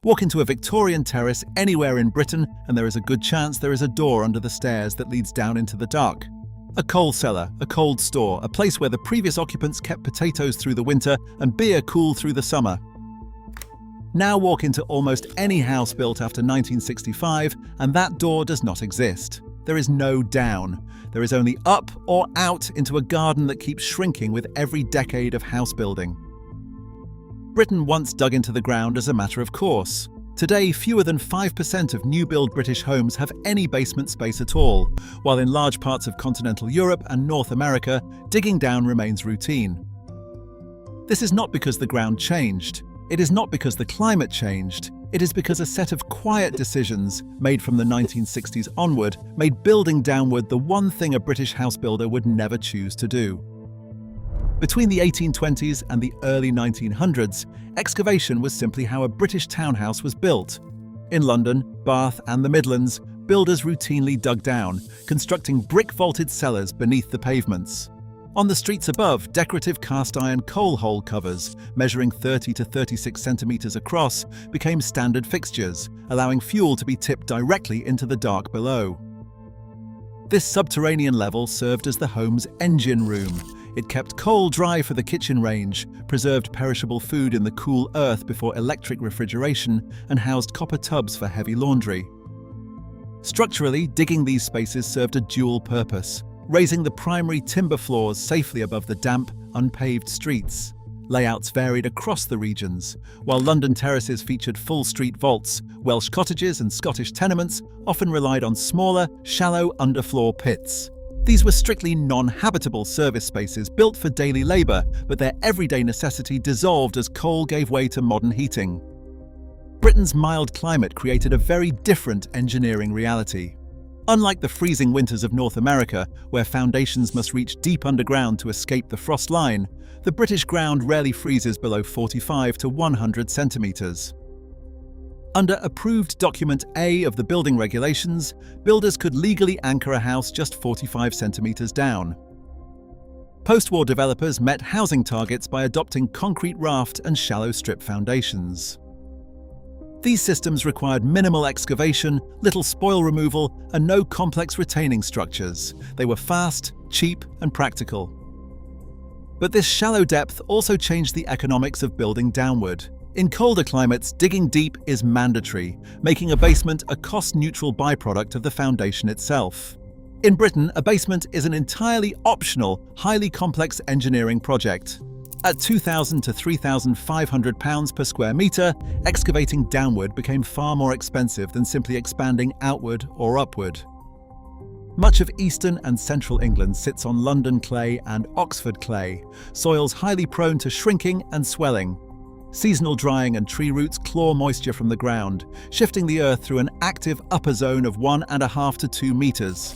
Walk into a Victorian terrace anywhere in Britain and there is a good chance there is a door under the stairs that leads down into the dark. A coal cellar, a cold store, a place where the previous occupants kept potatoes through the winter and beer cool through the summer. Now walk into almost any house built after 1965 and that door does not exist. There is no down. There is only up or out into a garden that keeps shrinking with every decade of house building. Britain once dug into the ground as a matter of course. Today, fewer than 5% of new-build British homes have any basement space at all, while in large parts of continental Europe and North America, digging down remains routine. This is not because the ground changed. It is not because the climate changed. It is because a set of quiet decisions, made from the 1960s onward, made building downward the one thing a British house builder would never choose to do. Between the 1820s and the early 1900s, excavation was simply how a British townhouse was built. In London, Bath and the Midlands, builders routinely dug down, constructing brick-vaulted cellars beneath the pavements. On the streets above, decorative cast-iron coal hole covers, measuring 30 to 36 centimeters across, became standard fixtures, allowing fuel to be tipped directly into the dark below. This subterranean level served as the home's engine room. It kept coal dry for the kitchen range, preserved perishable food in the cool earth before electric refrigeration, and housed copper tubs for heavy laundry. Structurally, digging these spaces served a dual purpose, raising the primary timber floors safely above the damp, unpaved streets. Layouts varied across the regions. While London terraces featured full street vaults, Welsh cottages and Scottish tenements often relied on smaller, shallow underfloor pits. These were strictly non-habitable service spaces built for daily labour, but their everyday necessity dissolved as coal gave way to modern heating. Britain's mild climate created a very different engineering reality. Unlike the freezing winters of North America, where foundations must reach deep underground to escape the frost line, the British ground rarely freezes below 45 to 100 centimetres. Under approved Document A of the building regulations, builders could legally anchor a house just 45 centimetres down. Post-war developers met housing targets by adopting concrete raft and shallow strip foundations. These systems required minimal excavation, little spoil removal, and no complex retaining structures. They were fast, cheap, and practical. But this shallow depth also changed the economics of building downward. In colder climates, digging deep is mandatory, making a basement a cost-neutral byproduct of the foundation itself. In Britain, a basement is an entirely optional, highly complex engineering project. At £2,000 to £3,500 per square metre, excavating downward became far more expensive than simply expanding outward or upward. Much of eastern and central England sits on London clay and Oxford clay, soils highly prone to shrinking and swelling. Seasonal drying and tree roots claw moisture from the ground, shifting the earth through an active upper zone of 1.5 to 2 metres.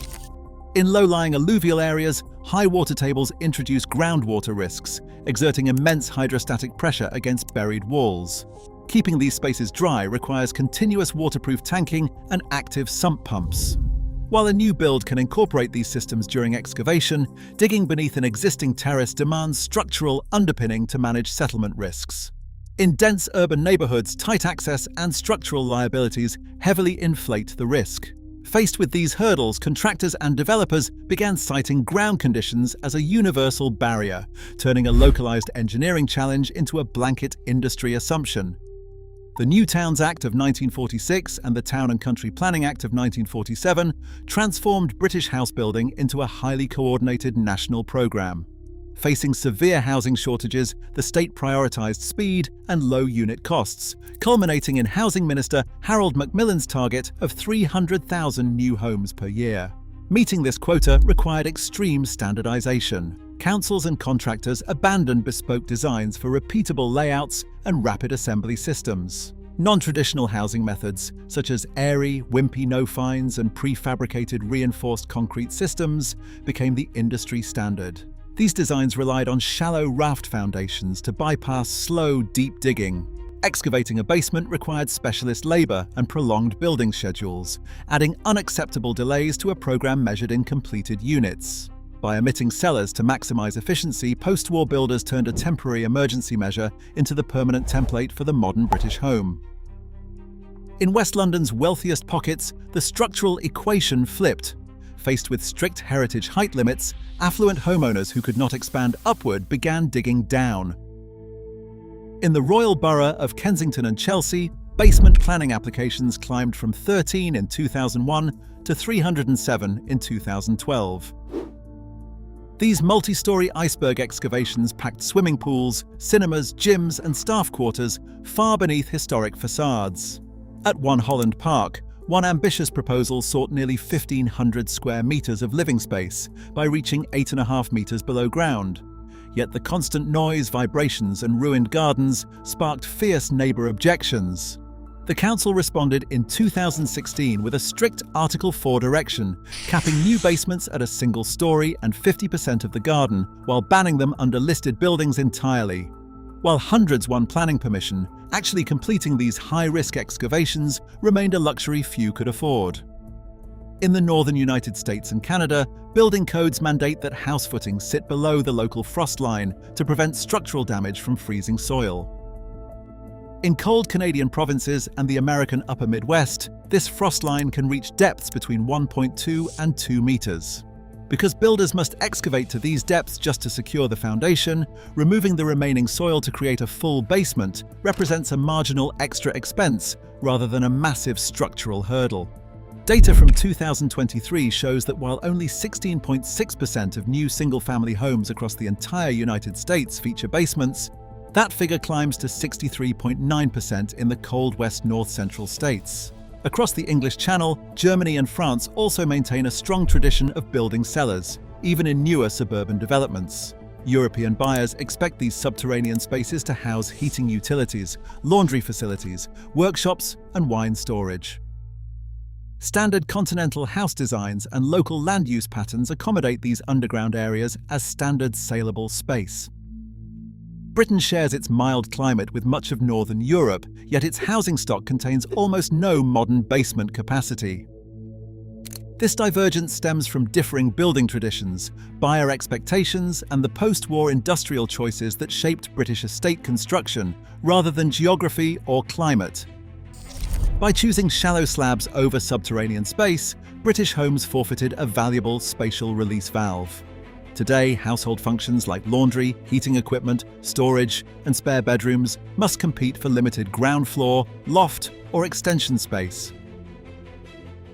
In low-lying alluvial areas, high water tables introduce groundwater risks, exerting immense hydrostatic pressure against buried walls. Keeping these spaces dry requires continuous waterproof tanking and active sump pumps. While a new build can incorporate these systems during excavation, digging beneath an existing terrace demands structural underpinning to manage settlement risks. In dense urban neighbourhoods, tight access and structural liabilities heavily inflate the risk. Faced with these hurdles, contractors and developers began citing ground conditions as a universal barrier, turning a localised engineering challenge into a blanket industry assumption. The New Towns Act of 1946 and the Town and Country Planning Act of 1947 transformed British house building into a highly coordinated national programme. Facing severe housing shortages, the state prioritised speed and low unit costs, culminating in Housing Minister Harold Macmillan's target of 300,000 new homes per year. Meeting this quota required extreme standardisation. Councils and contractors abandoned bespoke designs for repeatable layouts and rapid assembly systems. Non-traditional housing methods, such as airy, wimpy no-fines and prefabricated reinforced concrete systems, became the industry standard. These designs relied on shallow raft foundations to bypass slow, deep digging. Excavating a basement required specialist labour and prolonged building schedules, adding unacceptable delays to a programme measured in completed units. By omitting cellars to maximise efficiency, post-war builders turned a temporary emergency measure into the permanent template for the modern British home. In West London's wealthiest pockets, the structural equation flipped. Faced with strict heritage height limits, affluent homeowners who could not expand upward began digging down. In the Royal Borough of Kensington and Chelsea, basement planning applications climbed from 13 in 2001 to 307 in 2012. These multi-story iceberg excavations packed swimming pools, cinemas, gyms, and staff quarters far beneath historic facades. At One Holland Park, one ambitious proposal sought nearly 1,500 square meters of living space by reaching 8.5 meters below ground. Yet the constant noise, vibrations, and ruined gardens sparked fierce neighbour objections. The council responded in 2016 with a strict Article 4 direction, capping new basements at a single story and 50% of the garden, while banning them under listed buildings entirely. While hundreds won planning permission, actually completing these high-risk excavations remained a luxury few could afford. In the northern United States and Canada, building codes mandate that house footings sit below the local frost line to prevent structural damage from freezing soil. In cold Canadian provinces and the American upper Midwest, this frost line can reach depths between 1.2 and 2 meters. Because builders must excavate to these depths just to secure the foundation, removing the remaining soil to create a full basement represents a marginal extra expense rather than a massive structural hurdle. Data from 2023 shows that while only 16.6% of new single-family homes across the entire United States feature basements, that figure climbs to 63.9% in the cold West North Central states. Across the English Channel, Germany and France also maintain a strong tradition of building cellars, even in newer suburban developments. European buyers expect these subterranean spaces to house heating utilities, laundry facilities, workshops, and wine storage. Standard continental house designs and local land use patterns accommodate these underground areas as standard saleable space. Britain shares its mild climate with much of northern Europe, yet its housing stock contains almost no modern basement capacity. This divergence stems from differing building traditions, buyer expectations, and the post-war industrial choices that shaped British estate construction, rather than geography or climate. By choosing shallow slabs over subterranean space, British homes forfeited a valuable spatial release valve. Today, household functions like laundry, heating equipment, storage, and spare bedrooms must compete for limited ground floor, loft, or extension space.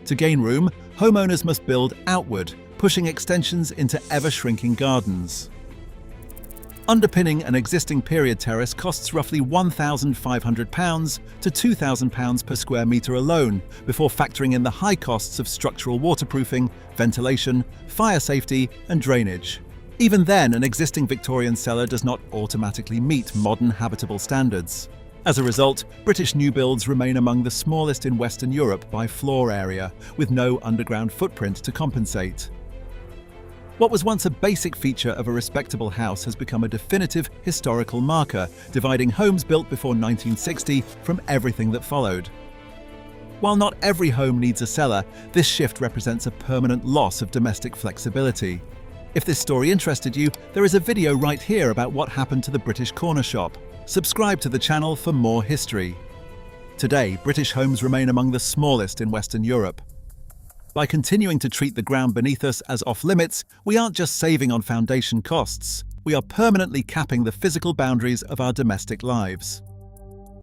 To gain room, homeowners must build outward, pushing extensions into ever-shrinking gardens. Underpinning an existing period terrace costs roughly £1,500 to £2,000 per square metre alone, before factoring in the high costs of structural waterproofing, ventilation, fire safety, and drainage. Even then, an existing Victorian cellar does not automatically meet modern habitable standards. As a result, British new builds remain among the smallest in Western Europe by floor area, with no underground footprint to compensate. What was once a basic feature of a respectable house has become a definitive historical marker, dividing homes built before 1960 from everything that followed. While not every home needs a cellar, this shift represents a permanent loss of domestic flexibility. If this story interested you, there is a video right here about what happened to the British corner shop. Subscribe to the channel for more history. Today, British homes remain among the smallest in Western Europe. By continuing to treat the ground beneath us as off-limits, we aren't just saving on foundation costs, we are permanently capping the physical boundaries of our domestic lives.